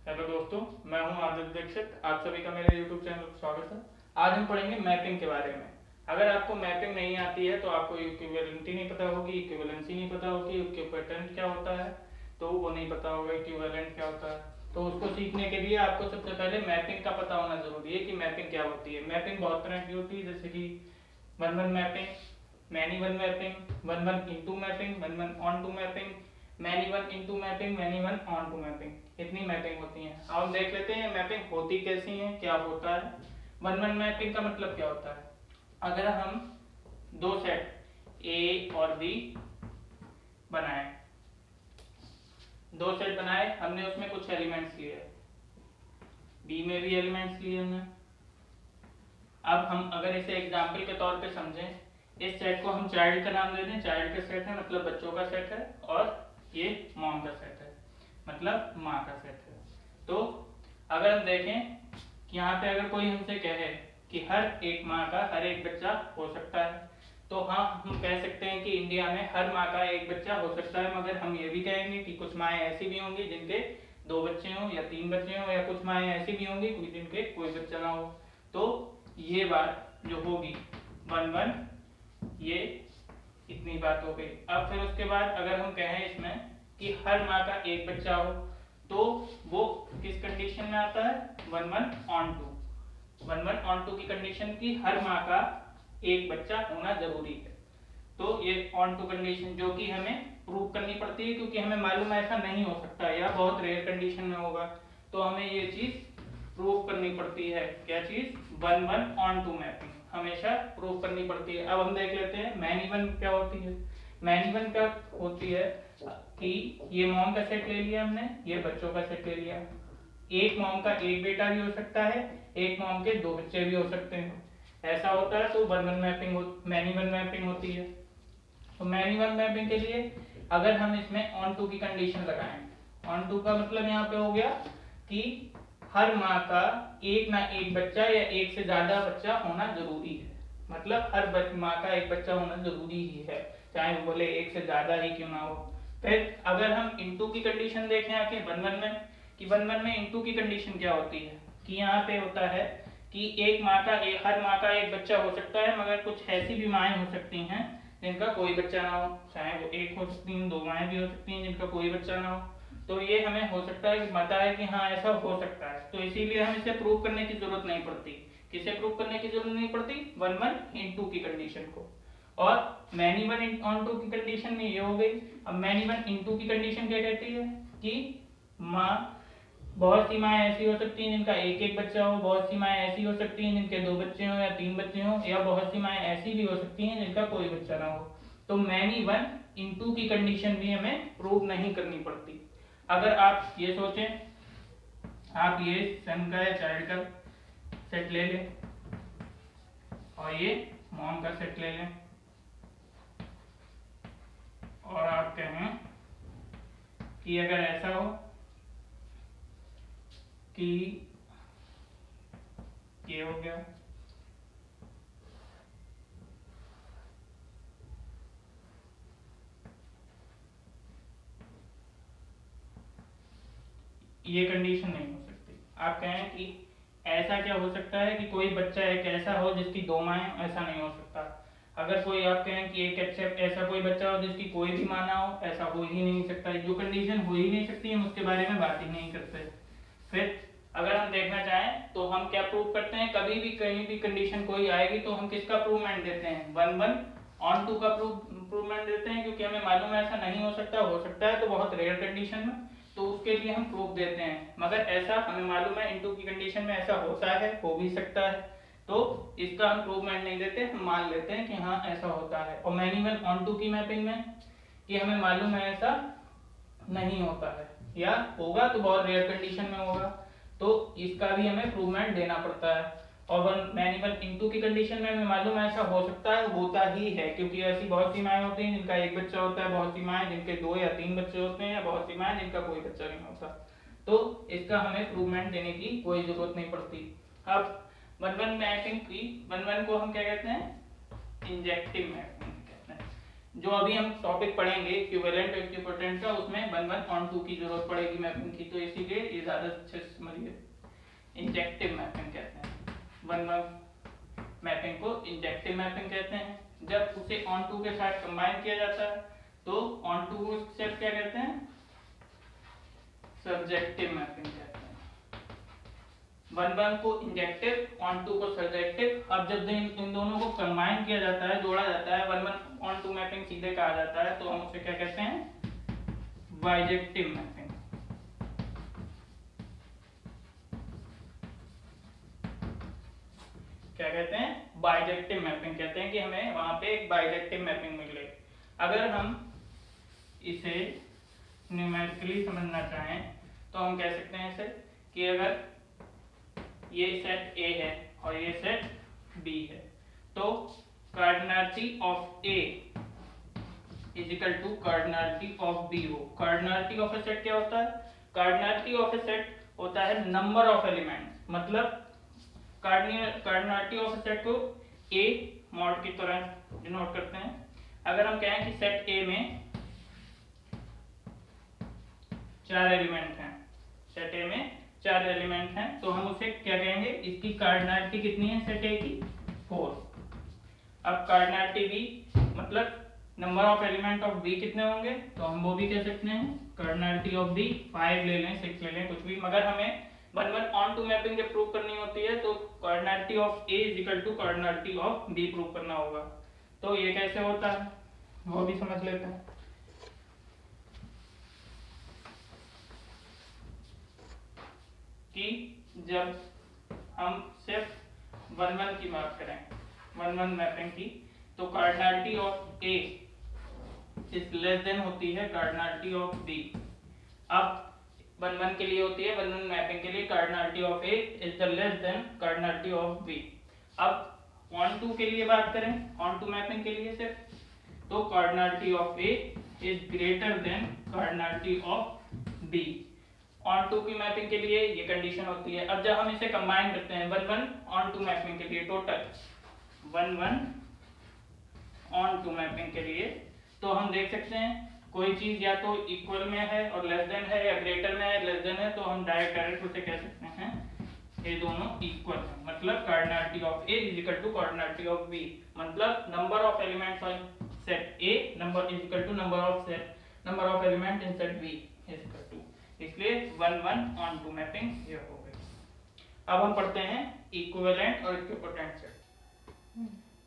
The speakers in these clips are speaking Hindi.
हेलो दोस्तों, मैं हूं आदित्य दीक्षित। आप सभी का मेरे यूट्यूब चैनल पर स्वागत है। आज हम पढ़ेंगे मैपिंग के बारे में। अगर आपको मैपिंग नहीं आती है तो आपको इक्विवेलेंटी नहीं पता होगी, इक्विवेलेंसी नहीं पता होगी, इक्विवेलेंट क्या होता है तो वो नहीं पता होगा, इक्विवेलेंट क्या होता है। तो उसको सीखने के लिए आपको सबसे पहले मैपिंग का पता होना जरूरी है कि मैपिंग क्या होती है। मैपिंग बहुत तरह की होती है, जैसे कि one one mapping, many one mapping, one one into mapping, one one onto mapping, many one into mapping, many one onto mapping. इतनी मैपिंग होती हैं। अब हम देख लेते हैं मैपिंग होती कैसी है, क्या होता है। वन वन मैपिंग का मतलब क्या होता है। अगर हम दो सेट ए और बी बनाए, दो सेट बनाए, हमने उसमें कुछ एलिमेंट्स लिए, बी में भी एलिमेंट्स लिए हमने। अब हम अगर इसे एग्जाम्पल के तौर पे समझें, इस सेट को हम चाइल्ड का नाम दे दें। चाइल्ड का सेट है मतलब बच्चों का सेट है, और ये मॉम का सेट है मतलब माँ का सेट है। तो अगर हम देखें कि यहाँ पे अगर कोई हमसे कहे कि हर एक माँ का हर एक बच्चा हो सकता है, तो हाँ हम कह सकते हैं कि इंडिया में हर माँ का एक बच्चा हो सकता है। मगर हम ये भी कहेंगे कि कुछ माएँ ऐसी भी होंगी जिनके दो बच्चे हों या तीन बच्चे हों, या कुछ माएँ ऐसी भी होंगी जिनके कोई बच्चा ना हो। तो ये बात जो होगी वन वन, ये इतनी बात हो गई। अब फिर उसके बाद अगर हम कहें इसमें कि हर माँ का एक बच्चा हो, तो वो किस कंडीशन में आता है, one one onto. One one onto की कंडीशन की हर माँ का एक बच्चा होना जरूरी है। तो ये ऑन टू कंडीशन जो कि हमें प्रूव करनी पड़ती है, क्योंकि हमें मालूम है ऐसा नहीं हो सकता या बहुत रेयर कंडीशन में होगा। तो हमें ये चीज प्रूव करनी पड़ती है। क्या चीज, one one onto mapping हमेशा प्रूव करनी पड़ती है। अब हम देख लेते हैं मैनी वन क्या होती है। मैनी वन क्या होती है कि ये मॉम का सेट ले लिया हमने, ये बच्चों का सेट ले लिया। एक मॉम का एक बेटा भी हो सकता है, एक मॉम के दो बच्चे भी हो सकते हैं। ऐसा होता है तो one one mapping many one mapping होती है। तो मैनी वन मैपिंग के लिए अगर हम इसमें ऑन टू की कंडीशन लगाएं, ऑन टू का मतलब यहाँ पे हो गया कि हर माँ का एक ना एक बच्चा या एक से ज्यादा बच्चा होना जरूरी है। मतलब हर माँ का एक बच्चा होना जरूरी ही है, चाहे वो बोले एक से ज्यादा ही क्यों ना हो। फिर अगर हम इंटू की कंडीशन देखें आके वन वन में, कि वन वन में इंटू की कंडीशन क्या होती है, कि यहाँ पे होता है कि एक माँ का हर माँ का एक बच्चा हो सकता है, मगर कुछ ऐसी भी माएँ हो सकती हैं जिनका कोई बच्चा ना हो। चाहे वो एक हो सकती हैं, दो माएँ भी हो सकती हैं जिनका कोई बच्चा ना हो। तो ये हमें हो सकता है कि पता है कि हाँ ऐसा हो सकता है, तो इसीलिए हम इसे प्रूव करने की जरूरत नहीं पड़ती। किसे प्रूव करने की जरूरत नहीं पड़ती, वन वन इंटू की कंडीशन को। और मैनी वन ऑन टू की कंडीशन में ये हो गई। अब मैनी वन इंटू की कंडीशन क्या कहती है कि माँ, बहुत सी माएँ ऐसी हो सकती हैं जिनका एक एक बच्चा हो, बहुत सी माएँ ऐसी हो सकती हैं जिनके दो बच्चे हो या तीन बच्चे हो, या बहुत सी माएँ ऐसी भी हो सकती हैं जिनका कोई बच्चा ना हो। तो मैनी वन इंटू की कंडीशन भी हमें प्रूव नहीं करनी पड़ती। अगर आप ये सोचें, आप ये सन का या चाइल्ड का सेट ले लें और ये मॉम का सेट ले लें, और आप कहें कि अगर ऐसा हो कि ये हो गया, ये कंडीशन नहीं हो सकती। आप कहें कि ऐसा क्या हो सकता है कि कोई बच्चा एक ऐसा हो जिसकी दो माएँ, ऐसा नहीं हो सकता। अगर कोई आप कहें कि एक एक्सेप्ट ऐसा कोई बच्चा हो जिसकी कोई भी माँ ना हो, ऐसा हो ही नहीं सकता। जो कंडीशन हो ही नहीं सकती हम उसके बारे में बात ही नहीं करते। फिर अगर हम देखना चाहें तो हम क्या प्रूव करते हैं, कभी भी कहीं भी कंडीशन कोई आएगी तो हम किसका प्रूवमेंट देते हैं, वन वन ऑन टू का प्रूवमेंट देते हैं, क्योंकि हमें मालूम है ऐसा नहीं हो सकता है तो बहुत रेयर कंडीशन में, तो उसके लिए हम प्रूफ देते हैं। मगर ऐसा हमें मालूम है इनटू की कंडीशन में ऐसा होता है, हो भी सकता है, तो इसका हम प्रूवमेंट नहीं देते, हम मान लेते हैं कि हाँ ऐसा होता है। और मैन्युअल ऑन टू की मैपिंग में कि हमें मालूम है ऐसा नहीं होता है, या होगा तो बहुत रेयर कंडीशन में होगा, तो इसका भी हमें प्रूवमेंट देना पड़ता है। और वन मैन्युअल इनटू की कंडीशन में हमें मालूम है ऐसा हो सकता है, होता ही है, क्योंकि ऐसी बहुत सी माएँ होती हैं जिनका एक बच्चा होता है, बहुत सी माएँ जिनके दो या तीन बच्चे होते हैं, या बहुत सी माएँ जिनका कोई बच्चा नहीं होता। तो इसका हमें प्रूवमेंट देने की कोई जरूरत नहीं पड़ती। अब वन वन मैपिंग की, वन वन को हम क्या कहते हैं, इंजेक्टिव मैपिंग कहते हैं। जो अभी हम टॉपिक पढ़ेंगे इक्विवेलेंट और इक्विपोटेंट का, उसमें 1 1 ऑन 2 की जरूरत पड़ेगी मैपिंग की, तो इसीलिए ये ज़्यादा अच्छे से समझिए। इंजेक्टिव मैपिंग कहते हैं 1 1 मैपिंग को, इंजेक्टिव मैपिंग कहते हैं। जब उसे ऑन 2 के साथ कंबाइन किया जाता है तो ऑन 2 को स्टेप क्या कहते हैं, सब्जेक्टिव मैपिंग कहते हैं। 1 1 को इंजेक्टिव, ऑन 2 को सब्जेक्टिव। अब जब इन दोनों को कंबाइन किया जाता है, जोड़ा जाता है, 1 1 ऑन 2 मैपिंग सीधे कहा जाता है, तो हम उसे क्या कहते हैं, बाइजेक्टिव मैपिंग। क्या कहते हैं, बाइजेक्टिव मैपिंग कहते हैं कि हमें वहां पे एक बाइजेक्टिव मैपिंग मिल गई। अगर हम इसे न्यूमेरिकली समझना चाहें तो हम कह सकते हैं इसे कि अगर ये सेट A है और ये सेट B है, तो cardinality of A is equal to cardinality of B हो। कार्डिनैलिटी ऑफ ए सेट क्या होता है, कार्डिनैलिटी ऑफ ए सेट होता है नंबर ऑफ एलिमेंट्स। मतलब कार्डिनैलिटी ऑफ ए सेट को A मॉड की तरह डिनोट करते हैं। अगर हम कहें कि सेट A में 4 एलिमेंट हैं, सेट A में 4 एलिमेंट हैं, तो हम उसे क्या कहेंगे, इसकी कार्डिनैलिटी कितनी है सेट A की, 4। अब कार्डिनैलिटी B मतलब number of element of B कितने होंगे, तो हम वो भी कह सकते हैं कार्डिनैलिटी ऑफ B 5 ले लें, 6 ले लें, कुछ भी। मगर हमें 1 1 ऑन 2 मैपिंग जब प्रूव करनी होती है तो cardinality of A is equal to cardinality of B prove करना होगा। तो ये कैसे होता है वो भी समझ लेते हैं। कि जब हम सिर्फ 1 1 की बात करें, 1 1 मैपिंग की, तो cardinality of A is less than होती है कार्डिनैलिटी ऑफ B। अब 1 1 के लिए होती है, 1 1 मैपिंग के लिए cardinality of A is the less than cardinality of B। अब ऑन 2 के लिए बात करें, ऑन 2 मैपिंग के लिए सिर्फ, तो cardinality of A is greater than cardinality of B। On 2 की मैपिंग के लिए ये कंडीशन होती है। अब जब हम इसे कंबाइन करते हैं 1 1 ऑन 2 मैपिंग के लिए, टोटल 1 1 ऑन 2 मैपिंग के लिए, तो हम देख सकते हैं कोई चीज या तो इक्वल में है और लेस देन है, या ग्रेटर में है लेस देन है, तो हम डायरेक्ट उसे कह सकते हैं ये दोनों इक्वल है। मतलब cardinality of A is equal to cardinality of B। मतलब number of elements of set A number is equal to number of element in set B is equal to, इसलिए 1 1 ऑन 2 मैपिंग ये हो गई। अब हम पढ़ते हैं इक्विवेलेंट और इक्विपोटेंट सेट।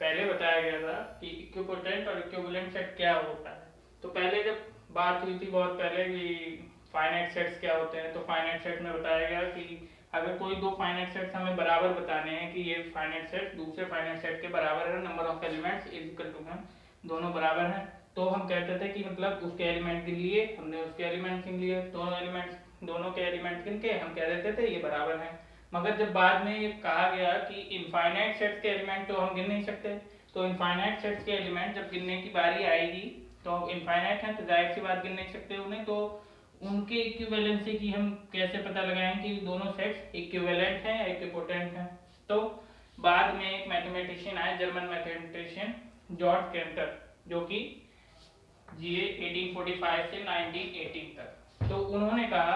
पहले बताया गया था कि इक्विपोटेंट और इक्विवेलेंट सेट क्या होता है। तो पहले जब बात हुई थी बहुत पहले कि फाइनाइट सेट्स क्या होते हैं, तो फाइनाइट सेट में बताया गया कि अगर कोई दो फाइनाइट सेट्स हमें बराबर बताने हैं कि ये फाइनाइट सेट दूसरे फाइनाइट सेट के बराबर है, number of elements is equal to है, दोनों बराबर हैं, तो हम कहते थे कि मतलब उसके एलिमेंट गिन लिए, हमने उसके एलिमेंट गिन लिए, दोनों के एलिमेंट गिन के हम कह देते थे ये बराबर हैं। मगर जब बाद में ये कहा गया कि इनफाइनाइट सेट्स के एलिमेंट तो हम गिन नहीं सकते, तो इनफाइनाइट सेट्स के एलिमेंट जब गिनने की बारी आएगी, तो इनफाइनाइट हैं तो जाहिर सी बात गिन नहीं सकते उन्हें, तो उनके इक्विवेलेंसी की हम कैसे पता लगाएं कि दोनों सेट्स इक्विवेलेंट हैं या इक्विपोटेंट हैं। तो बाद में एक मैथमेटिशियन आए, जर्मन मैथमेटिशियन जॉर्ज कैंटर, जो कि जिए 1845 से 1918 तक। तो उन्होंने कहा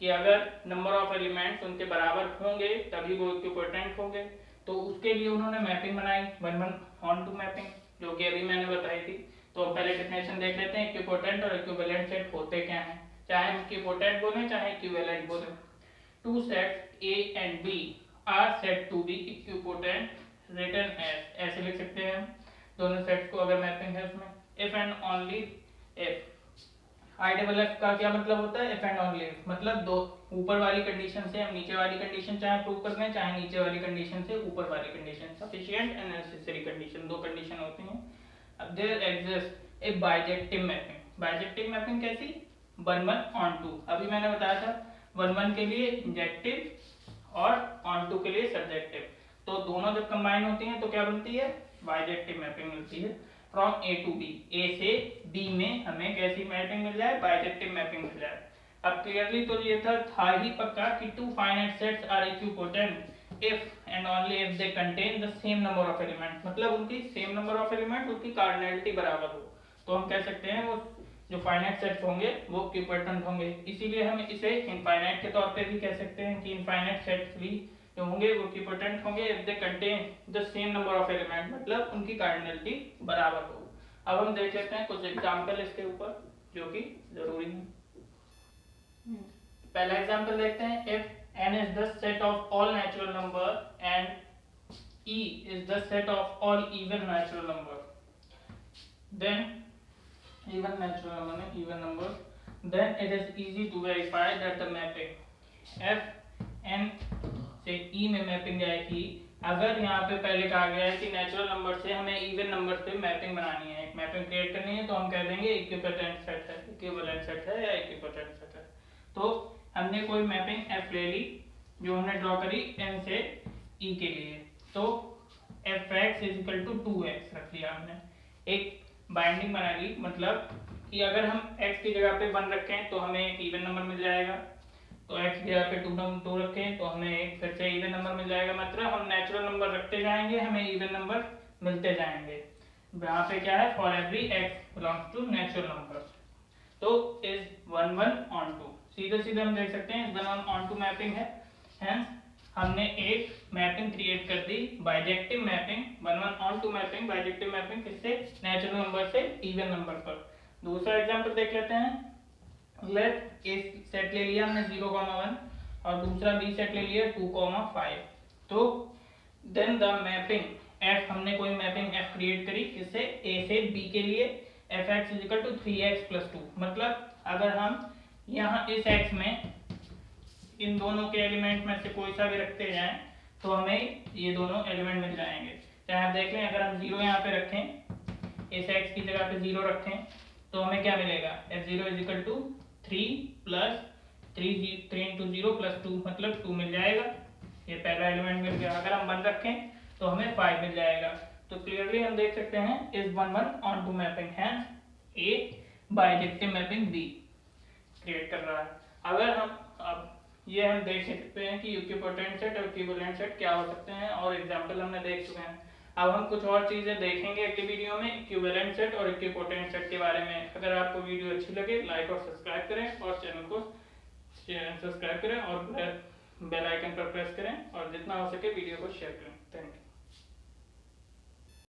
कि अगर नंबर ऑफ एलिमेंट्स उनके बराबर होंगे तभी वो इक्विपोटेंट होंगे। तो उसके लिए उन्होंने मैपिंग बनाई 1 1 ऑन 2 मैपिंग, जो कि अभी मैंने बताई थी। तो पहले डेफिनेशन देख लेते हैं इक्विपोटेंट और इक्विवेलेंट सेट होते क्या हैं, चाहे हम इक्विपोटेंट बोले चाहे इक्विवेलेंट बोले। Two sets A and B are said to be equipotent written as, ऐसे लिख सकते हैं हम दोनों सेट्स को अगर मैपिंग है उसमें। If and only if, IFF का क्या मतलब होता है, इफ एंड ओनली इफ, मतलब दो ऊपर वाली कंडीशन से हम नीचे वाली कंडीशन चाहे प्रूव कर दें, चाहे नीचे वाली कंडीशन से ऊपर वाली condition, sufficient and necessary condition, दो कंडीशन होती हैं। अब there exist a bijective mapping. Bijective mapping कैसी, 1 1 ऑन 2। अभी मैंने बताया था 1 1 के लिए इंजेक्टिव और ऑन 2 के लिए सब्जेक्टिव, तो दोनों जब कंबाइन होती हैं तो क्या बनती है, बाइजेक्टिव मैपिंग मिलती है। From A to B, A से B में हमें कैसी मैपिंग मिल जाए, बाइजेक्टिव मैपिंग मिल जाए। अब क्लियरली तो ये था ही पक्का कि two finite sets are equipotent if and only if they contain the same number of elements, मतलब उनकी सेम नंबर ऑफ एलिमेंट, उनकी कार्डिनैलिटी बराबर हो। तो हम कह सकते हैं वो जो फाइनाइट सेट्स होंगे वो इक्विपोटेंट होंगे। इसीलिए हम इसे इनफाइनाइट के तौर पे भी कह सकते हैं कि इनफाइनाइट सेट्स भी जो होंगे वो इक्विपोटेंट होंगे if they contain the same number of element, मतलब उनकी कार्डिनलिटी बराबर हो। अब हम देख लेते हैं कुछ एग्जांपल इसके ऊपर जो कि जरूरी है। पहला एग्जांपल देखते हैं, if n is the set of all natural number and e is the set of all even natural number, then even number, then it is easy to verify that the mapping f n से e में मैपिंग आएगी। अगर यहाँ पे पहले कहा गया है कि नेचुरल नंबर से हमें इवन नंबर से मैपिंग बनानी है, एक मैपिंग क्रिएट करनी है, तो हम कह देंगे इक्विपोटेंट सेट है, इक्विवेलेंट सेट है या इक्विपोटेंट सेट है। तो हमने कोई मैपिंग f ले ली जो हमने ड्रॉ करी n से e के लिए, तो fx is equal to 2x रख लिया हमने, एक बाइंडिंग बना ली, मतलब कि अगर हम x की जगह पे 1 रखें तो हमें एक इवन नंबर मिल जाएगा, तो x की जगह पे 2 रखें तो हमें एक फिर से इवन नंबर मिल जाएगा, मतलब हम नेचुरल नंबर रखते जाएंगे, हमें इवन नंबर मिलते जाएंगे। यहाँ पे क्या है, for every x belongs to natural number, तो इज 1 1 ऑन 2, सीधे सीधे हम देख सकते हैं 1 1 ऑन 2 मैपिंग है। हेंस हमने एक मैपिंग क्रिएट कर दी, bijective mapping, 1 1 on 2 mapping, bijective mapping किससे, नेचुरल नंबर से इवन नंबर पर। दूसरा एग्जांपल देख लेते हैं, लेट ए सेट ले लिया हमने 0, 1 और दूसरा बी सेट ले लिया 2, 5, तो देन द मैपिंग f, हमने कोई मैपिंग f क्रिएट करी किससे, a से b के लिए, fx is equal to 3x + 2, मतलब अगर हम यहाँ इस x में इन दोनों के एलिमेंट में से कोई सा भी रखते जाएं तो हमें ये दोनों एलिमेंट मिल जाएंगे। चाहे आप देख लें, अगर हम 0 यहाँ पे रखें, इस x की जगह पे 0 रखें तो हमें क्या मिलेगा, f0 इज इक्वल टू 3 + 3 × 0 + 2, मतलब 2 मिल जाएगा, ये पहला एलिमेंट मिल गया। अगर हम 1 रखें तो हमें 5 मिल जाएगा। तो क्लियरली हम देख सकते हैं is 1 1 on 2 mapping, hence a bijective mapping b create कर रहा है। अगर हम अब ये हम देख सकते हैं कि इक्विपोटेंट सेट और इक्विवेलेंट सेट क्या हो सकते हैं, और एग्जांपल हमने देख चुके हैं। अब हम कुछ और चीजें देखेंगे अगली वीडियो में इक्विवेलेंट सेट और इक्विपोटेंट सेट के बारे में। अगर आपको वीडियो अच्छी लगे लाइक और सब्सक्राइब करें, और चैनल को सब्सक्राइब करें और बेल आइकन पर प्रेस करें, और जितना हो सके वीडियो को शेयर करें। Thank you.